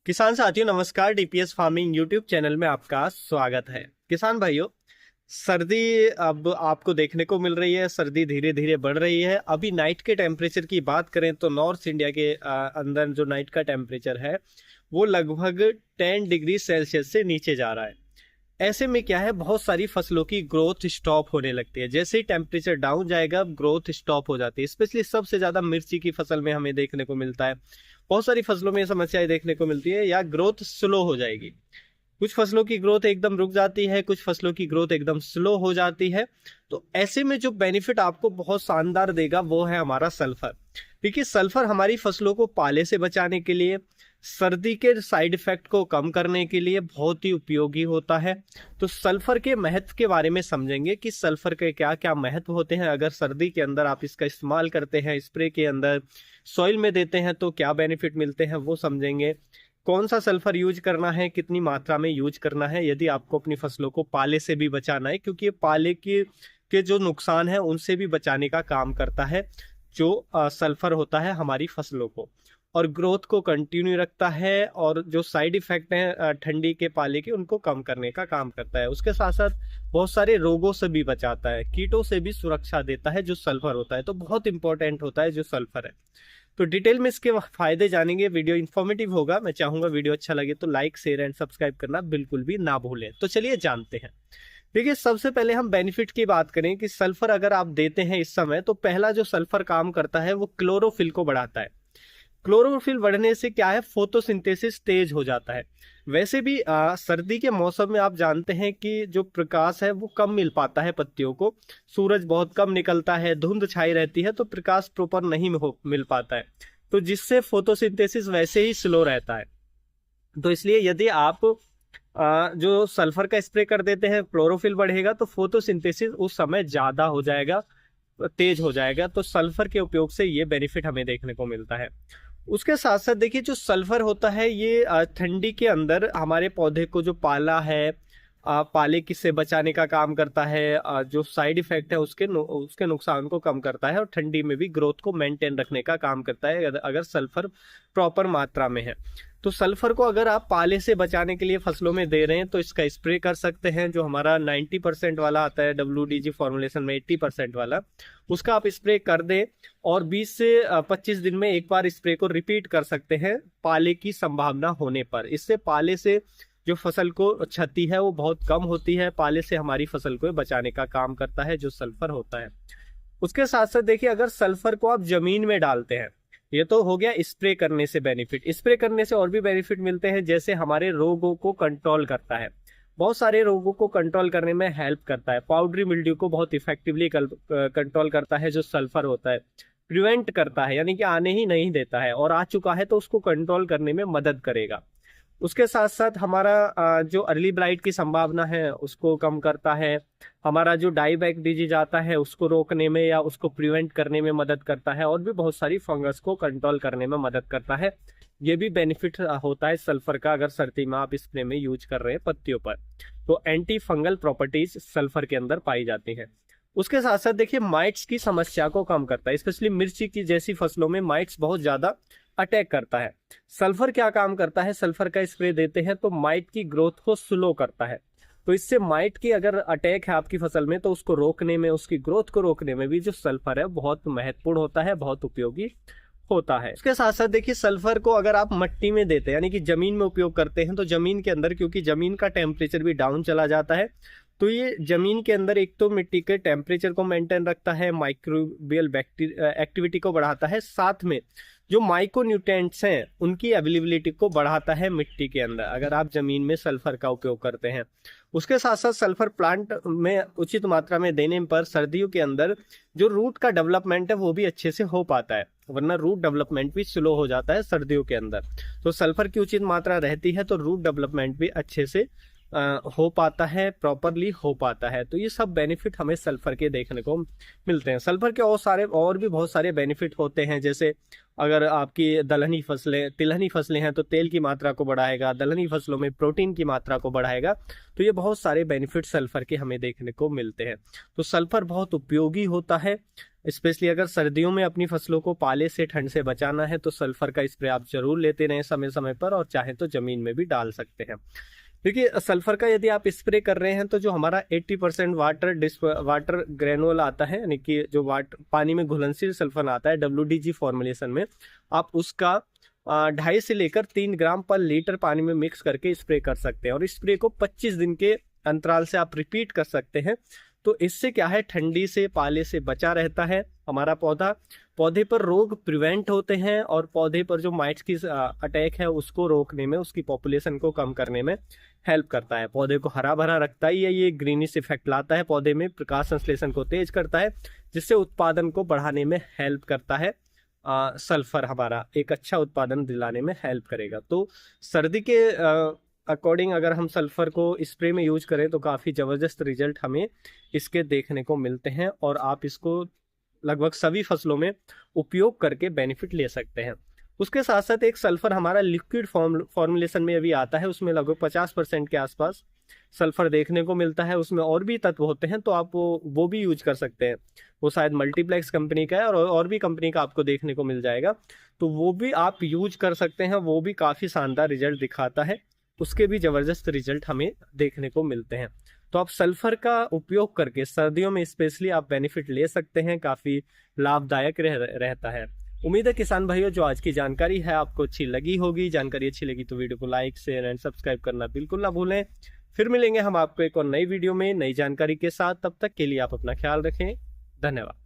किसान साथियों नमस्कार। डीपीएस फार्मिंग यूट्यूब चैनल में आपका स्वागत है। किसान भाइयों, सर्दी अब आपको देखने को मिल रही है। सर्दी धीरे धीरे बढ़ रही है। अभी नाइट के टेम्परेचर की बात करें तो नॉर्थ इंडिया के अंदर जो नाइट का टेम्परेचर है वो लगभग 10 डिग्री सेल्सियस से नीचे जा रहा है। ऐसे में क्या है, बहुत सारी फसलों की ग्रोथ स्टॉप होने लगती है। जैसे ही टेम्परेचर डाउन जाएगा ग्रोथ स्टॉप हो जाती है। स्पेशली सबसे ज्यादा मिर्ची की फसल में हमें देखने को मिलता है। बहुत सारी फसलों में समस्याएं देखने को मिलती है या ग्रोथ स्लो हो जाएगी। कुछ फसलों की ग्रोथ एकदम रुक जाती है, कुछ फसलों की ग्रोथ एकदम स्लो हो जाती है। तो ऐसे में जो बेनिफिट आपको बहुत शानदार देगा वो है हमारा सल्फर। देखिए, सल्फर हमारी फसलों को पाले से बचाने के लिए, सर्दी के साइड इफेक्ट को कम करने के लिए बहुत ही उपयोगी होता है। तो सल्फर के महत्व के बारे में समझेंगे कि सल्फर के क्या क्या महत्व होते हैं। अगर सर्दी के अंदर आप इसका इस्तेमाल करते हैं, स्प्रे के अंदर सॉइल में देते हैं तो क्या बेनिफिट मिलते हैं वो समझेंगे। कौन सा सल्फर यूज करना है, कितनी मात्रा में यूज करना है यदि आपको अपनी फसलों को पाले से भी बचाना है, क्योंकि ये पाले के जो नुकसान है उनसे भी बचाने का काम करता है। जो सल्फर होता है हमारी फसलों को, और ग्रोथ को कंटिन्यू रखता है, और जो साइड इफेक्ट हैं ठंडी के पाले के उनको कम करने का काम करता है। उसके साथ साथ बहुत सारे रोगों से भी बचाता है, कीटों से भी सुरक्षा देता है जो सल्फर होता है। तो बहुत इंपॉर्टेंट होता है जो सल्फर है। तो डिटेल में इसके फायदे जानेंगे। वीडियो इन्फॉर्मेटिव होगा। मैं चाहूंगा वीडियो अच्छा लगे तो लाइक शेयर एंड सब्सक्राइब करना बिल्कुल भी ना भूलें। तो चलिए जानते हैं। देखिए, सबसे पहले हम बेनिफिट की बात करें कि सल्फर अगर आप देते हैं इस समय, तो पहला जो सल्फर काम करता है वो क्लोरोफिल को बढ़ाता है। क्लोरोफिल बढ़ने से क्या है, फोटोसिंथेसिस तेज हो जाता है। वैसे भी सर्दी के मौसम में आप जानते हैं कि जो प्रकाश है वो कम मिल पाता है पत्तियों को। सूरज बहुत कम निकलता है, धुंध छाई रहती है, तो प्रकाश प्रॉपर नहीं मिल पाता है, तो जिससे फोटोसिंथेसिस वैसे ही स्लो रहता है। तो इसलिए यदि आप जो सल्फर का स्प्रे कर देते हैं, क्लोरोफिल बढ़ेगा तो फोटोसिंथेसिस उस समय ज्यादा हो जाएगा, तेज हो जाएगा। तो सल्फर के उपयोग से ये बेनिफिट हमें देखने को मिलता है। उसके साथ साथ देखिए, जो सल्फर होता है ये ठंडी के अंदर हमारे पौधे को जो पाला है, पाले किससे बचाने का काम करता है। जो साइड इफेक्ट है उसके नुकसान को कम करता है, और ठंडी में भी ग्रोथ को मेंटेन रखने का काम करता है अगर सल्फर प्रॉपर मात्रा में है। तो सल्फर को अगर आप पाले से बचाने के लिए फसलों में दे रहे हैं तो इसका स्प्रे कर सकते हैं। जो हमारा 90% वाला आता है WDG फॉर्मुलेशन में, 80% वाला, उसका आप स्प्रे कर दें, और 20 से 25 दिन में एक बार स्प्रे को रिपीट कर सकते हैं पाले की संभावना होने पर। इससे पाले से जो फसल को क्षति है वो बहुत कम होती है। पाले से हमारी फसल को बचाने का काम करता है जो सल्फर होता है। उसके साथ साथ देखिए, अगर सल्फर को आप जमीन में डालते हैं, ये तो हो गया स्प्रे करने से बेनिफिट। स्प्रे करने से और भी बेनिफिट मिलते हैं, जैसे हमारे रोगों को कंट्रोल करता है, बहुत सारे रोगों को कंट्रोल करने में हेल्प करता है। पाउडरी मिल्ड्यू को बहुत इफेक्टिवली कंट्रोल करता है जो सल्फर होता है। प्रिवेंट करता है, यानी कि आने ही नहीं देता है, और आ चुका है तो उसको कंट्रोल करने में मदद करेगा। उसके साथ साथ हमारा जो अर्ली ब्लाइट की संभावना है उसको कम करता है। हमारा जो डाईबैक डिजीज आता है उसको रोकने में या उसको प्रिवेंट करने में मदद करता है, और भी बहुत सारी फंगस को कंट्रोल करने में मदद करता है। ये भी बेनिफिट होता है सल्फर का, अगर सर्दी में आप स्प्रे में यूज कर रहे हैं पत्तियों पर। तो एंटी फंगल प्रॉपर्टीज सल्फर के अंदर पाई जाती है। उसके साथ साथ देखिए, माइट्स की समस्या को कम करता है। स्पेशली मिर्ची की जैसी फसलों में माइट्स बहुत ज्यादा अटैक करता है। सल्फर क्या काम करता है, सल्फर का स्प्रे देते हैं तो माइट की ग्रोथ को स्लो करता है। तो इससे माइट की अगर अटैक है आपकी फसल में तो उसको रोकने में, उसकी ग्रोथ को रोकने में भी जो सल्फर है बहुत महत्वपूर्ण होता है, बहुत उपयोगी होता है। उसके साथ साथ देखिए, सल्फर को अगर आप मिट्टी में देते हैं, यानी कि जमीन में उपयोग करते हैं, तो जमीन के अंदर, क्योंकि जमीन का टेम्परेचर भी डाउन चला जाता है, तो ये जमीन के अंदर एक तो मिट्टी के टेम्परेचर को मेंटेन रखता है, माइक्रोबियल एक्टिविटी को बढ़ाता है, साथ में जो माइक्रो न्यूट्रिएंट्स हैं उनकी अवेलेबिलिटी को बढ़ाता है मिट्टी के अंदर, अगर आप जमीन में सल्फर का उपयोग करते हैं। उसके साथ साथ सल्फर प्लांट में उचित मात्रा में देने पर सर्दियों के अंदर जो रूट का डेवलपमेंट है वो भी अच्छे से हो पाता है, वरना रूट डेवलपमेंट भी स्लो हो जाता है सर्दियों के अंदर। तो सल्फर की उचित मात्रा रहती है तो रूट डेवलपमेंट भी अच्छे से हो पाता है, प्रॉपरली हो पाता है। तो ये सब बेनिफिट हमें सल्फर के देखने को मिलते हैं। सल्फर के और भी बहुत सारे बेनिफिट होते हैं, जैसे अगर आपकी तिलहनी फसलें हैं तो तेल की मात्रा को बढ़ाएगा, दलहनी फसलों में प्रोटीन की मात्रा को बढ़ाएगा। तो ये बहुत सारे बेनिफिट सल्फर के हमें देखने को मिलते हैं। तो सल्फर बहुत उपयोगी होता है, स्पेशली अगर सर्दियों में अपनी फसलों को पाले से, ठंड से बचाना है तो सल्फर का स्प्रे आप जरूर लेते रहें समय समय पर, और चाहे तो जमीन में भी डाल सकते हैं। देखिए सल्फर का यदि आप स्प्रे कर रहे हैं तो जो हमारा 80% वाटर ग्रेनुअल आता है, यानी कि जो पानी में घुलनशील सल्फर आता है WDG फॉर्मुलेशन में, आप उसका 2.5 से लेकर 3 ग्राम पर लीटर पानी में मिक्स करके स्प्रे कर सकते हैं। और स्प्रे को 25 दिन के अंतराल से आप रिपीट कर सकते हैं। तो इससे क्या है, ठंडी से, पाले से बचा रहता है हमारा पौधे पर रोग प्रिवेंट होते हैं, और पौधे पर जो माइट्स की अटैक है उसको रोकने में, उसकी पॉपुलेशन को कम करने में हेल्प करता है। पौधे को हरा भरा रखता है, ये ग्रीनिश इफेक्ट लाता है पौधे में, प्रकाश संश्लेषण को तेज करता है, जिससे उत्पादन को बढ़ाने में हेल्प करता है। सल्फर हमारा एक अच्छा उत्पादन दिलाने में हेल्प करेगा। तो सर्दी के अकॉर्डिंग अगर हम सल्फर को स्प्रे में यूज करें तो काफ़ी ज़बरदस्त रिजल्ट हमें इसके देखने को मिलते हैं, और आप इसको लगभग सभी फसलों में उपयोग करके बेनिफिट ले सकते हैं। उसके साथ साथ एक सल्फर हमारा लिक्विड फॉर्मुलेशन में अभी आता है, उसमें लगभग 50% के आसपास सल्फर देखने को मिलता है। उसमें और भी तत्व होते हैं, तो आप वो भी यूज कर सकते हैं। वो शायद मल्टीप्लेक्स कंपनी का है, और भी कंपनी का आपको देखने को मिल जाएगा, तो वो भी आप यूज कर सकते हैं। वो भी काफ़ी शानदार रिजल्ट दिखाता है, उसके भी ज़बरदस्त रिजल्ट हमें देखने को मिलते हैं। तो आप सल्फर का उपयोग करके सर्दियों में स्पेशली आप बेनिफिट ले सकते हैं, काफ़ी लाभदायक रहता है। उम्मीद है किसान भाइयों जो आज की जानकारी है आपको अच्छी लगी होगी। जानकारी अच्छी लगी तो वीडियो को लाइक, शेयर एंड सब्सक्राइब करना बिल्कुल ना भूलें। फिर मिलेंगे हम आपको एक और नई वीडियो में नई जानकारी के साथ। तब तक के लिए आप अपना ख्याल रखें। धन्यवाद।